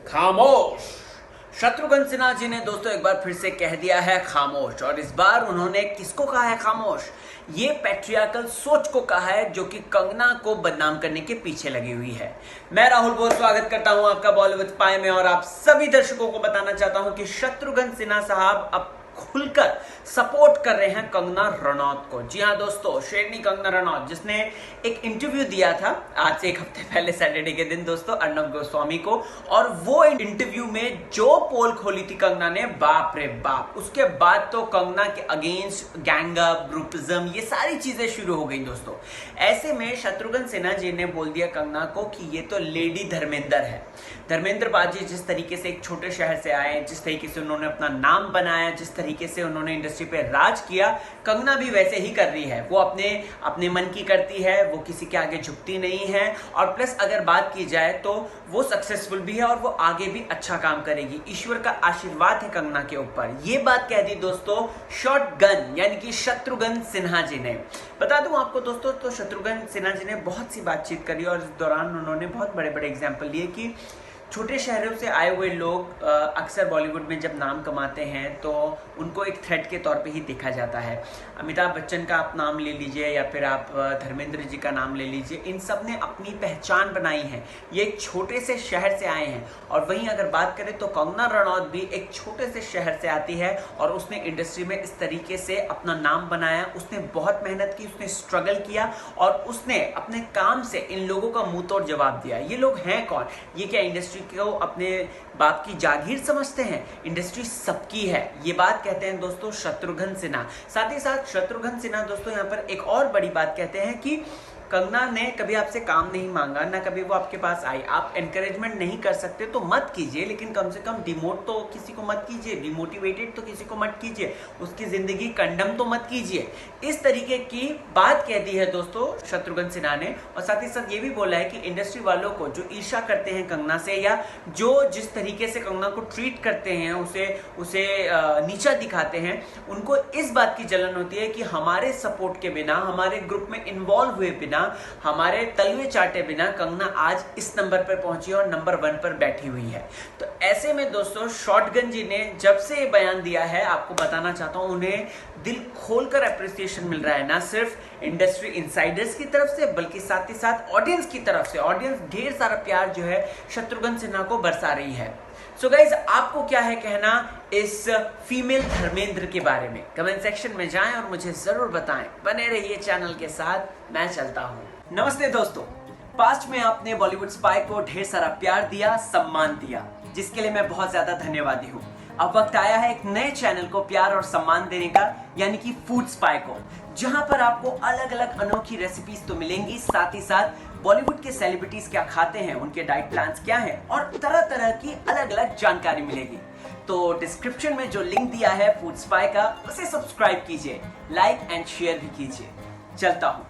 खामोश। शत्रुघ्न सिन्हा जी ने दोस्तों एक बार फिर से कह दिया है खामोश, और इस बार उन्होंने किसको कहा है खामोश? ये पैट्रियार्कल सोच को कहा है जो कि कंगना को बदनाम करने के पीछे लगी हुई है। मैं राहुल बहुत स्वागत करता हूं आपका बॉलीवुड स्पाई में, और आप सभी दर्शकों को बताना चाहता हूं कि शत्रुघ्न सिन्हा साहब अब खुलकर सपोर्ट कर रहे हैं कंगना रनौत को। जी हां दोस्तों, शेरनी कंगना रनौत जिसने एक इंटरव्यू दिया था आज से एक हफ्ते पहले सैटरडे के दिन दोस्तों अर्नब गोस्वामी को, और वो इंटरव्यू में जो पोल खोली थी कंगना ने, बाप रे बाप, उसके बाद तो कंगना के अगेंस्ट गैंगअप, ग्रुपिज्म, ये सारी चीजें शुरू हो गई दोस्तों। ऐसे में शत्रुघ्न सिन्हा जी ने बोल दिया कंगना को कि ये तो लेडी धर्मेंद्र है। धर्मेंद्र बाजी जिस तरीके से एक छोटे शहर से आए, जिस तरीके से उन्होंने अपना नाम बनाया, जिस तरीके से उन्होंने इंडस्ट्री पे राज किया, कंगना भी वैसे ही कर रही है। वो अपने मन की करती है, वो किसी के आगे झुकती नहीं है, और प्लस अगर बात की जाए तो वो सक्सेसफुल भी है और वो आगे भी अच्छा काम करेगी। ईश्वर का आशीर्वाद है कंगना के ऊपर। ये बात कह दी दोस्तों शॉटगन यानी कि शत्रुघ्न सिन्हा जी ने। बता दूं आपको दोस्तों, तो शत्रुघ्न सिन्हा जी ने बहुत सी बातचीत करी और इस दौरान उन्होंने बहुत बड़े बड़े एग्जाम्पल लिए कि छोटे शहरों से आए हुए लोग अक्सर बॉलीवुड में जब नाम कमाते हैं तो उनको एक थ्रेट के तौर पे ही देखा जाता है। अमिताभ बच्चन का आप नाम ले लीजिए या फिर आप धर्मेंद्र जी का नाम ले लीजिए, इन सब ने अपनी पहचान बनाई है। ये एक छोटे से शहर से आए हैं। और वहीं अगर बात करें तो कंगना रनौत भी एक छोटे से शहर से आती है और उसने इंडस्ट्री में इस तरीके से अपना नाम बनाया। उसने बहुत मेहनत की, उसने स्ट्रगल किया और उसने अपने काम से इन लोगों का मुंह तोड़ जवाब दिया। ये लोग हैं कौन? ये क्या इंडस्ट्री को अपने बाप की जागीर समझते हैं? इंडस्ट्री सबकी है, ये बात कहते हैं दोस्तों शत्रुघ्न सिन्हा। साथ ही साथ शत्रुघ्न सिन्हा दोस्तों यहाँ पर एक और बड़ी बात कहते हैं कि कंगना ने कभी आपसे काम नहीं मांगा, ना कभी वो आपके पास आई। आप एनकरेजमेंट नहीं कर सकते तो मत कीजिए, लेकिन कम से कम डिमोट तो किसी को मत कीजिए, डिमोटिवेटेड तो किसी को मत कीजिए, उसकी जिंदगी कंडम तो मत कीजिए। इस तरीके की बात कह दी है दोस्तों शत्रुघ्न सिन्हा ने। और साथ ही साथ ये भी बोला है कि इंडस्ट्री वालों को जो ईर्ष्या करते हैं कंगना से, या जो जिस तरीके से कंगना को ट्रीट करते हैं, उसे नीचा दिखाते हैं, उनको इस बात की जलन होती है कि हमारे सपोर्ट के बिना, हमारे ग्रुप में इन्वॉल्व हुए बिना, हमारे तलवे चाटे बिना कंगना आज इस नंबर पर पहुंची और नंबर 1 पर बैठी हुई है। तो ऐसे में दोस्तों शॉटगन जी ने जब से ये बयान दिया है, आपको बताना चाहता हूं, उन्हें दिल खोलकर एप्रिसिएशन मिल रहा है, ना सिर्फ इंडस्ट्री इनसाइडर्स की तरफ से बल्कि साथ ही साथ ऑडियंस की तरफ से। ऑडियंस ढेर सारा प्यार जो है शत्रुघ्न सिन्हा को बरसा रही है। सो गाइज, आपको क्या है कहना इस फीमेल धर्मेंद्र के बारे में? कमेंट सेक्शन में जाएं और मुझे जरूर बताएं। बने रहिए चैनल के साथ, मैं चलता हूं। नमस्ते दोस्तों, पास्ट में आपने बॉलीवुड स्पाई को ढेर सारा प्यार दिया, सम्मान दिया, जिसके लिए मैं बहुत ज्यादा धन्यवादी हूँ। अब वक्त आया है एक नए चैनल को प्यार और सम्मान देने का, यानी कि फूड स्पाई को, जहां पर आपको अलग अलग अनोखी रेसिपीज तो मिलेंगी, साथ ही साथ बॉलीवुड के सेलिब्रिटीज क्या खाते हैं, उनके डाइट प्लान्स क्या हैं, और तरह तरह की अलग अलग जानकारी मिलेगी। तो डिस्क्रिप्शन में जो लिंक दिया है फूड स्पाई का, उसे सब्सक्राइब कीजिए, लाइक एंड शेयर भी कीजिए। चलता हूं।